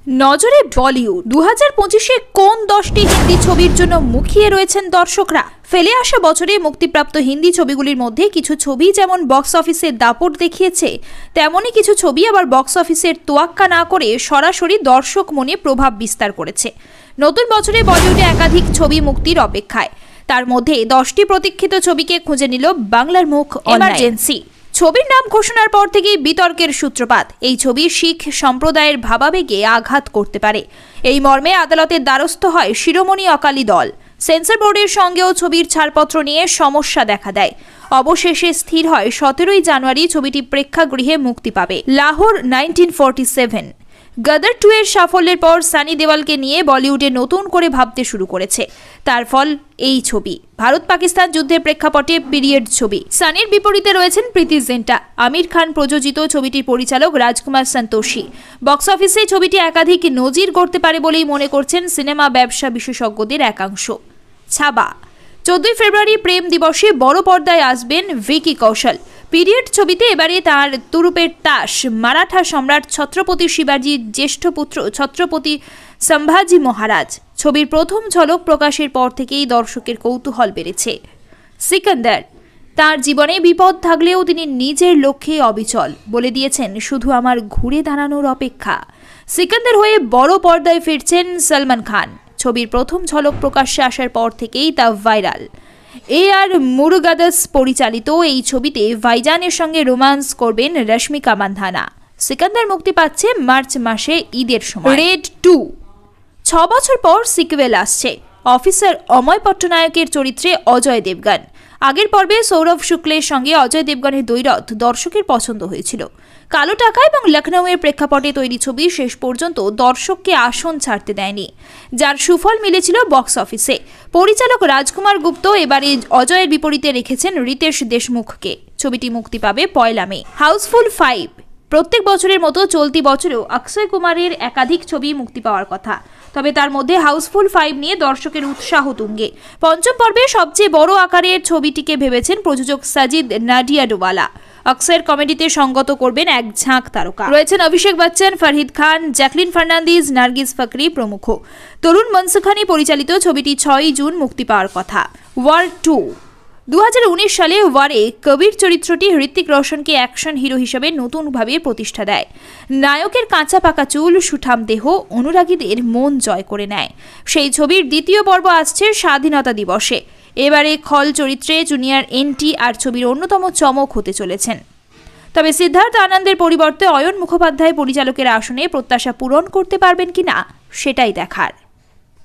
নজরে বলিউড 2025-এ কোন 10টি হিন্দি ছবির জন্য মুখিয়ে রয়েছেন দর্শকরা। ফেলে আসা বছরে মুক্তিপ্রাপ্ত হিন্দি ছবিগুলির মধ্যে কিছু ছবি যেমন বক্স অফিসে দাপট দেখিয়েছে, তেমনই কিছু ছবি আবার বক্স অফিসের তোয়াক্কা না করে সরাসরি দর্শক মনে প্রভাব বিস্তার করেছে। নতুন বছরে বলিউডে একাধিক ছবি মুক্তির অপেক্ষায়। তার মধ্যে 10টি প্রতীক্ষিত ছবিকে খুঁজে নিল বাংলার মুখ এমার্জেন্সি। ছবির নাম ঘোষণার পর থেকেই বিতর্কের সূত্রপাত। এই ছবি শিখ সম্প্রদায়ের ভাবাবেগে আঘাত করতে পারে, এই মর্মে আদালতের দ্বারস্থ হয় শিরোমণি অকালি দল। সেন্সর বোর্ডের সঙ্গেও ছবির ছাড়পত্র নিয়ে সমস্যা দেখা দেয়। অবশেষে স্থির হয় 17ই জানুয়ারি ছবিটি প্রেক্ষাগৃহে মুক্তি পাবে। লাহোর 1947 গদর 2 এর সাফল্যের পর সানি দেওয়ালকে নিয়ে বলিউডে নতুন করে ভাবতে শুরু করেছে। তার ফল এই ছবি। ভারত পাকিস্তান যুদ্ধের প্রেক্ষাপটে পিরিয়ড ছবি। সানির বিপরীতে রয়েছেন প্রীতি জিন্টা। আমির খান প্রযোজিত ছবিটির পরিচালক রাজকুমার সন্তোষী। বক্স অফিসে ছবিটি একাধিক নজির করতে পারে বলেই মনে করছেন সিনেমা ব্যবসা বিশেষজ্ঞদের একাংশ। ছাবা 14 ফেব্রুয়ারি প্রেম দিবসে বড় পর্দায় আসবেন ভিকি কৌশল। পিরিয়ড ছবিতে এবারে তার তুরুপের তাস মারাঠা সম্রাট ছত্রপতি শিবাজির জ্যেষ্ঠ পুত্র ছত্রপতি সম্ভাজি মহারাজ। ছবির প্রথম ঝলক প্রকাশের পর থেকেই দর্শকের কৌতূহল বেড়েছে। সিকান্দার তার জীবনে বিপদ থাকলেও তিনি নিজের লক্ষ্যে অবিচল, বলে দিয়েছেন শুধু আমার ঘুরে দাঁড়ানোর অপেক্ষা। সিকান্দার হয়ে বড় পর্দায় ফিরছেন সলমান খান। ছবির প্রথম ঝলক প্রকাশ্যে আসার পর থেকেই তা ভাইরাল। আর মুরুগাদাস পরিচালিত এই ছবিতে ভাইজানের সঙ্গে রোমান্স করবেন রশ্মিকা মান্ধানা। সিকান্দার মুক্তি পাচ্ছে মার্চ মাসে ঈদের সময়। রেড 2 6 বছর পর সিকুয়েল আসছে। অফিসার অময় পট্টনায়কের চরিত্রে অজয় দেবগন। আগের পর্বে সৌরভ শুক্লের সঙ্গে অজয় দেবগনের দ্বৈরথ দর্শকের পছন্দ হয়েছিল। কালো টাকা এবং লখনৌয়ের প্রেক্ষাপটে তৈরি ছবি শেষ পর্যন্ত দর্শককে আসন ছাড়তে দেয়নি, যার সুফল মিলেছিল বক্স অফিসে। পরিচালক রাজকুমার গুপ্ত এবারে অজয়ের বিপরীতে রেখেছেন রিতেশ দেশমুখকে। ছবিটি মুক্তি পাবে 1 মে। হাউসফুল 5 প্রত্যেক বছরের মতো চলতি বছরেও অক্ষয় কুমারের একাধিক ছবি মুক্তি পাওয়ার কথা, তবে তার মধ্যে হাউসফুল 5 নিয়ে দর্শকের উৎসাহ তুঙ্গে। পঞ্চম পর্বে সবচেয়ে বড় আকারের ছবিটিকে ভেবেছেন প্রযোজক সাজিদ নাডিয়াডওয়ালা। অক্ষয়ের কমেডিতে সঙ্গত করবেন এক ঝাঁক তারকা। রয়েছেন অভিষেক বচ্চন, ফারহিদ খান, জ্যাকলিন ফার্নান্ডিজ, নার্গিস ফাকরি প্রমুখ। তরুণ মনসুখানি পরিচালিত ছবিটি 6 জুন মুক্তি পাওয়ার কথা। ওয়ার 2 2019 সালে ওয়ারে কবির চরিত্রটি হৃতিক রোশনকে অ্যাকশন হিরো হিসেবে নতুনভাবে প্রতিষ্ঠা দেয়। নায়কের কাঁচা পাকা চুল, সুঠাম দেহ অনুরাগীদের মন জয় করে নেয়। সেই ছবির দ্বিতীয় পর্ব আসছে স্বাধীনতা দিবসে। এবারে খল চরিত্রে জুনিয়র এনটি আর ছবির অন্যতম চমক হতে চলেছেন। তবে সিদ্ধার্থ আনন্দের পরিবর্তে অয়ন মুখোপাধ্যায় পরিচালকের আসনে প্রত্যাশা পূরণ করতে পারবেন কিনা সেটাই দেখার।